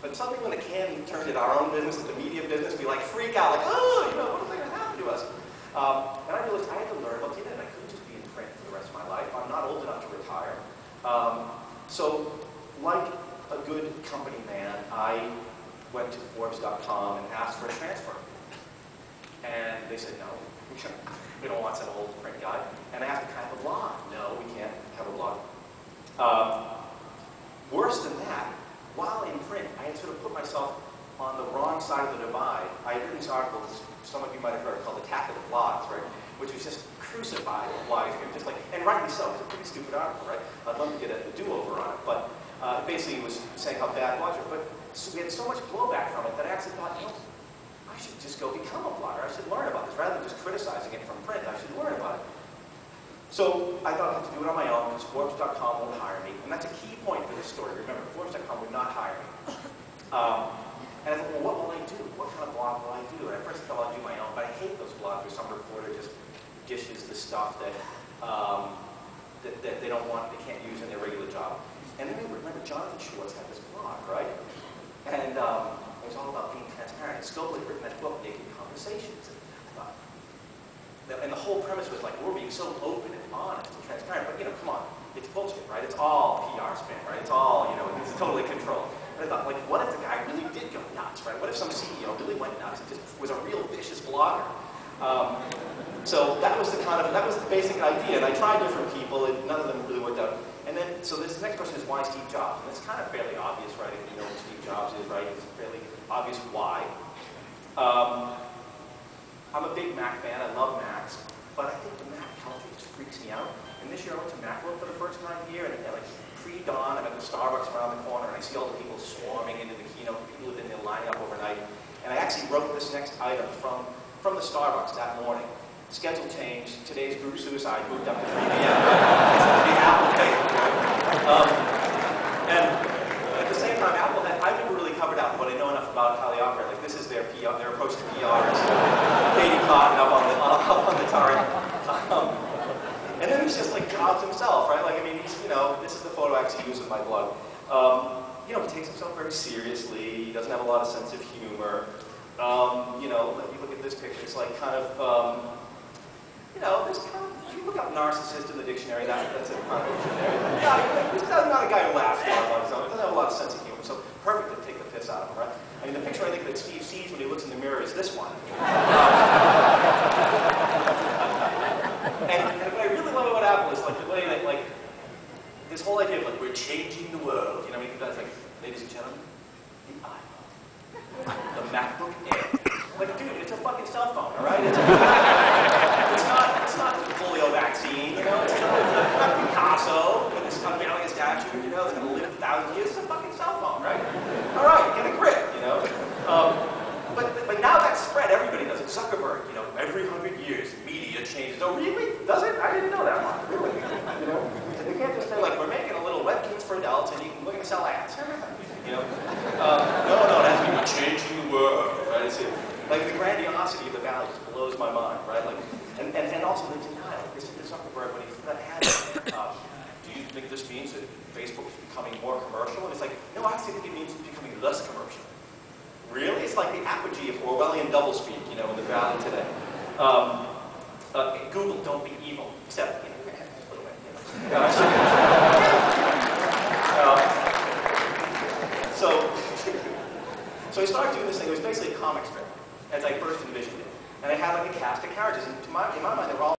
But suddenly when the can turned into our own business, the media business, we like freak out, like, oh, you know, what is going to happen to us? And I realized I had to learn about the internet. I couldn't just be in print for the rest of my life. I'm not old enough to retire. So, like a good company man, I went to Forbes.com and asked for a transfer. And they said, no, we don't want some old print guy. And I asked, can I have a blog? No, we can't have a blog. Worse than that, while in print, I had sort of put myself on the wrong side of the divide. I had written this article, some of you might have heard, called Attack of the Blogs, right? Which was just crucified blogosphere, just like, and rightly so, it's a pretty stupid article, right? I'd love to get a do-over on it, but basically it was saying how bad blogs are. But we had so much blowback from it that I actually thought, you know, I should just go become a blogger. I should learn about this. Rather than just criticizing it from print, I should learn about it. So I thought I'd have to do it on my own because Forbes.com won't hire me. And that's a key point for this story. Remember, Forbes.com would not hire me. And I thought, well, what will I do? What kind of blog will I do? And at first I thought I'd do my own, but I hate those blogs where some reporter just dishes the stuff that, that they don't want, they can't use in their regular job. And then I remember Jonathan Schwartz had this blog, right? And it was all about being transparent. And Scoble had written that book, Naked Conversations. And the whole premise was like, we're being so open and honest and transparent, but you know, come on, it's bullshit, right? It's all PR spin, right? It's all, you know, it's totally controlled. And I thought, like, what if the guy really did go nuts, right? What if some CEO really went nuts and just was a real vicious blogger? So that was the basic idea, and I tried different people, and none of them really worked out. And then, so this next question is why Steve Jobs? And it's kind of fairly obvious, right? If you know who Steve Jobs is, right? It's fairly obvious why. I'm a big Mac fan, I love Macs, but I think the Mac culture just freaks me out. And this year I went to Macworld for the first time here, and like pre-dawn, I'm at the Starbucks around the corner, and I see all the people swarming into the keynote, people who've been there lining up overnight. And I actually wrote this next item from the Starbucks that morning. Schedule change, today's group suicide moved up to 3 p.m. It's a big Apple day. And at the same time, Apple had, I've never really covered Apple, but I know enough about how they operate. Like, this is their PR, their approach to PR. Katie Cotton up on the turret. And then he's just like Jobs himself, right? Like, I mean, he's, you know, this is the photo I actually use with my blog. You know, he takes himself very seriously. He doesn't have a lot of sense of humor. You know, if you look at this picture, it's like kind of, you know, there's kind of, if you look up narcissist in the dictionary, that's a kind of dictionary. Yeah, he's not a guy who laughs a lot on his own. He doesn't have a lot of sense of humor, so perfect to take the piss out of him, right? I mean, the picture I think that Steve sees when he looks in the mirror is this one. And what I really love about Apple is like the way that, like, this whole idea of like, we're changing the world, you know, I mean, that's like, ladies and gentlemen, the iPhone, the MacBook Air. Like, dude, it's a fucking cell phone, all right? It's not the polio vaccine, you know? It's not Picasso, with this unveiling a statue, you know, it's gonna live 1,000 years. It's a fucking cell phone, right? All right, get a grip, you know? But now that's spread, everybody does it. Zuckerberg, you know, every 100 years, media changes. Oh, really? Does it? I didn't know that one. Really? You know? They can't just say, like, we're making a little webkins for adults, and we're going to sell ads. You know? No, that's we're changing the world, right? It's like the grandiosity of the valley just blows my mind, right? Like, and also the denial. This is Zuckerberg when he's that ad. Do you think this means that Facebook is becoming more commercial? And it's like, no, I actually think it means it's becoming less commercial. Really? It's like the apogee of Orwellian doublespeak, you know, in the valley today. Google, don't be evil, except, you know, a little bit, you know. So I started doing this thing. It was basically a comic strip, as I first envisioned it. And I had like a cast of characters, and in my mind, they were all